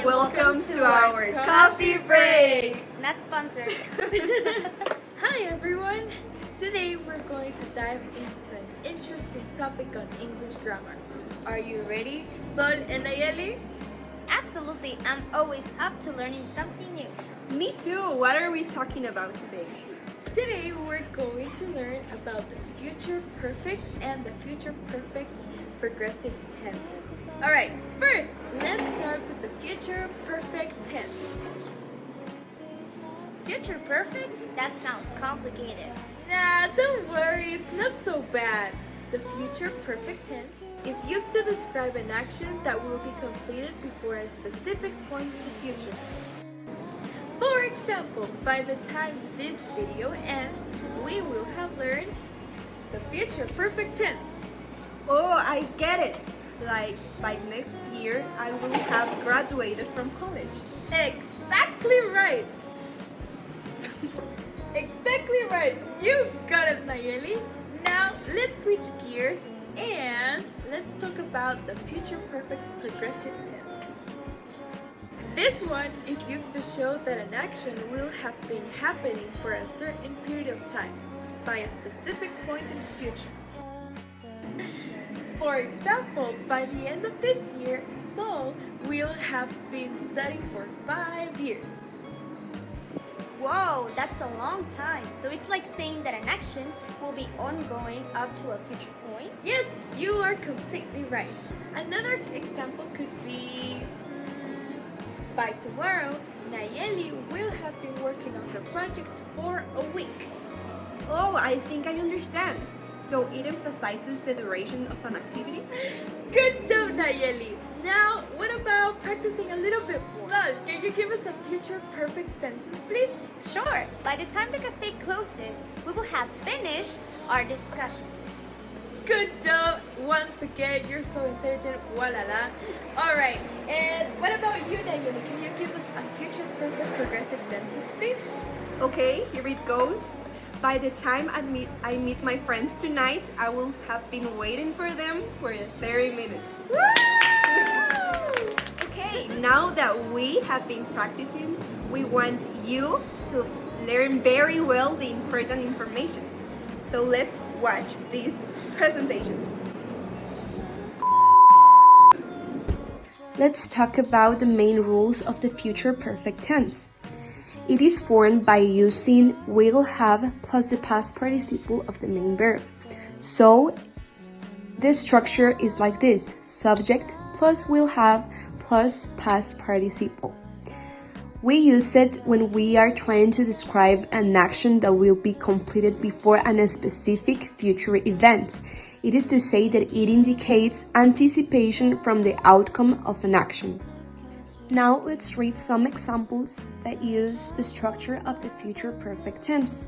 Welcome to our coffee break! Not sponsored. Hi everyone! Today we're going to dive into an interesting topic on English grammar. Are you ready, Sol and Nayeli? Absolutely, I'm always up to learning something new. Me too! What are we talking about today? Today we're going to learn about the future perfect and the future perfect progressive tense. Alright, first, let's start with the future perfect tense. Future perfect? That sounds complicated. Nah, don't worry, it's not so bad. The future perfect tense is used to describe an action that will be completed before a specific point in the future. For example, by the time this video ends, we will have learned the future perfect tense. Oh, I get it! Like, by next year, I will have graduated from college. Exactly right! Exactly right! You got it, Nayeli! Now, let's switch gears and let's talk about the future perfect progressive tense. This one is used to show that an action will have been happening for a certain period of time by a specific point in the future. For example, by the end of this year, Sol will have been studying for 5 years. Whoa, that's a long time. So it's like saying that an action will be ongoing up to a future point? Yes, you are completely right. Another example could be, by tomorrow, Nayeli will have been working on the project for a week. Oh, I think I understand. So it emphasizes the duration of an activity? Good job, Nayeli! Now, what about practicing a little bit more? Sol, can you give us a future perfect sentence, please? Sure. By the time the cafe closes, we will have finished our discussion. Good job! Once again, you're so intelligent. Voila! Alright, and what about you, Nayeli? Can you give us a future perfect progressive sentence, please? Okay, here it goes. By the time I meet my friends tonight, I will have been waiting for them for 30 minutes. Woo! Okay. Now that we have been practicing, we want you to learn very well the important information. So let's watch this presentation. Let's talk about the main rules of the future perfect tense. It is formed by using will have plus the past participle of the main verb. So the structure is like this: subject plus will have plus past participle. We use it when we are trying to describe an action that will be completed before a specific future event. It is to say that it indicates anticipation from the outcome of an action. Now let's read some examples that use the structure of the future perfect tense.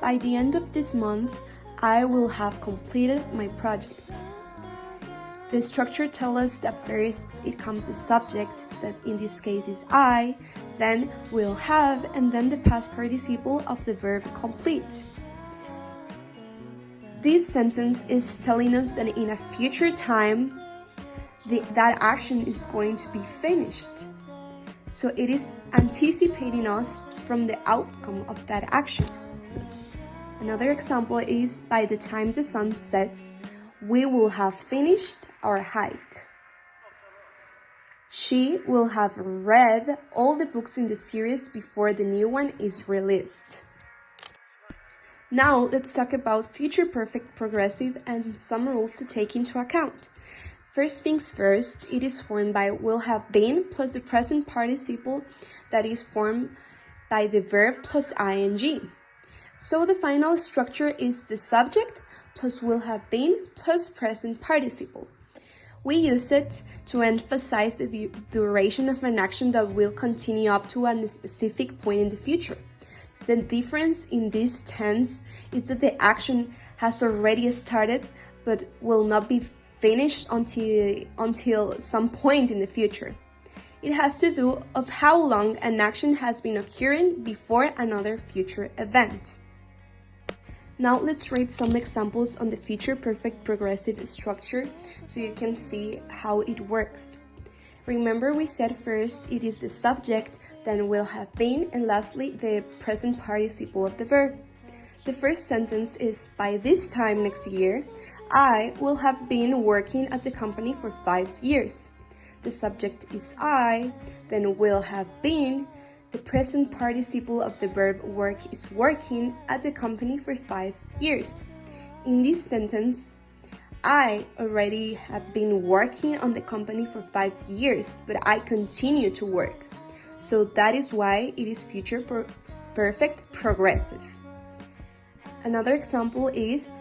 By the end of this month, I will have completed my project. The structure tells us that first it comes the subject, that in this case is I, then will have, and then the past participle of the verb complete. This sentence is telling us that in a future time, that action is going to be finished. So it is anticipating us from the outcome of that action. Another example is by the time the sun sets, we will have finished our hike. She will have read all the books in the series before the new one is released. Now let's talk about future perfect progressive and some rules to take into account. First things first, it is formed by will have been plus the present participle that is formed by the verb plus ing. So the final structure is the subject plus will have been plus present participle. We use it to emphasize the duration of an action that will continue up to a specific point in the future. The difference in this tense is that the action has already started but will not be finished until some point in the future. It has to do of how long an action has been occurring before another future event. Now let's read some examples on the future perfect progressive structure so you can see how it works. Remember we said first it is the subject, then will have been, and lastly the present participle of the verb. The first sentence is, by this time next year, I will have been working at the company for 5 years. The subject is I, then will have been. The present participle of the verb work is working at the company for 5 years. In this sentence, I already have been working on the company for 5 years, but I continue to work. So that is why it is future perfect progressive. Another example is,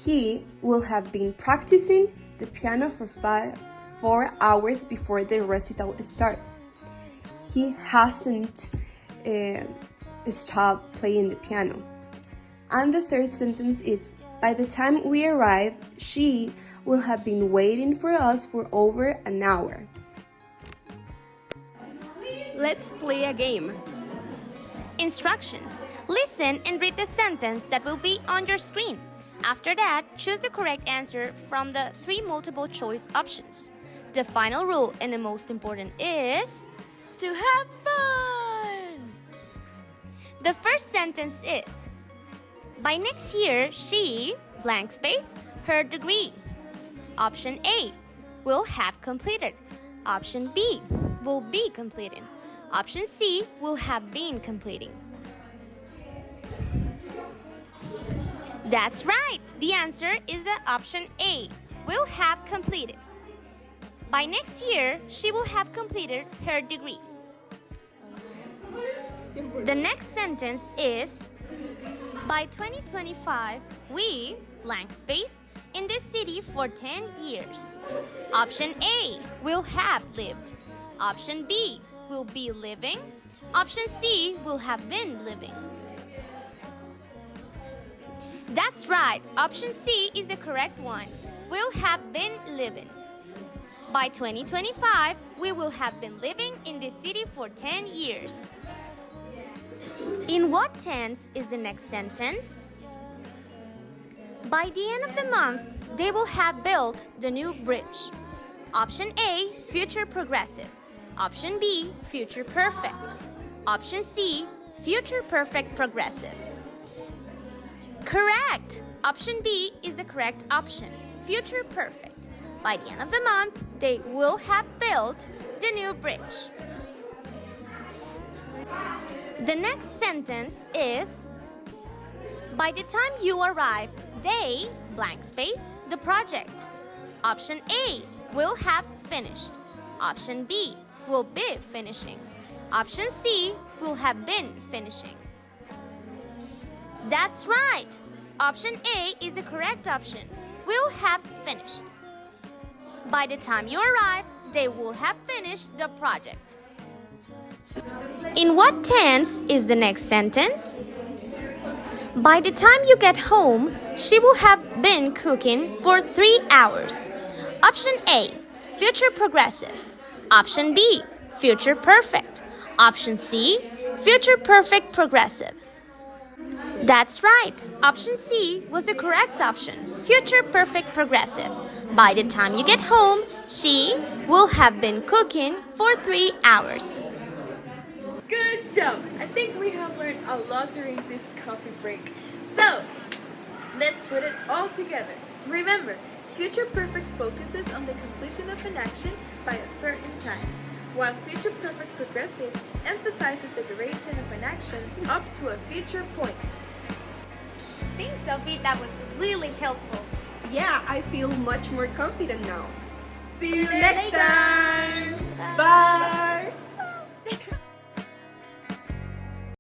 he will have been practicing the piano for 4 hours before the recital starts. He hasn't stopped playing the piano. And the third sentence is, by the time we arrive, she will have been waiting for us for over an hour. Let's play a game. Instructions. Listen and read the sentence that will be on your screen. After that, choose the correct answer from the 3 multiple choice options. The final rule and the most important is To have fun! the first sentence is, by next year, she, blank space, her degree. Option A, will have completed. Option B, will be completing. Option C, will have been completing. That's right. The answer is the option A, will have completed. By next year, she will have completed her degree. The next sentence is, by 2025, we, blank space, in this city for 10 years. Option A, will have lived. Option B, will be living. Option C, will have been living. That's right. Option C is the correct one. Will have been living. By 2025, we will have been living in this city for 10 years. In what tense is the next sentence? By the end of the month, they will have built the new bridge. Option A, future progressive. Option B, future perfect. Option C, future perfect progressive. Correct! Option B is the correct option, future perfect. By the end of the month, they will have built the new bridge. The next sentence is, by the time you arrive, they, blank space, the project. Option A, will have finished. Option B, will be finishing. Option C, will have been finishing. That's right! Option A is the correct option, will have finished. By the time you arrive, they will have finished the project. In what tense is the next sentence? By the time you get home, she will have been cooking for 3 hours. Option A, future progressive. Option B, future perfect. Option C, future perfect progressive. That's right. Option C was the correct option, future perfect progressive. By the time you get home, she will have been cooking for 3 hours. Good job! I think we have learned a lot during this coffee break. So, let's put it all together. Remember, future perfect focuses on the completion of an action by a certain time, while future perfect progressive emphasizes the duration of an action up to a future point. Thanks, Sophie. That was really helpful. Yeah, I feel much more confident now. See you next time!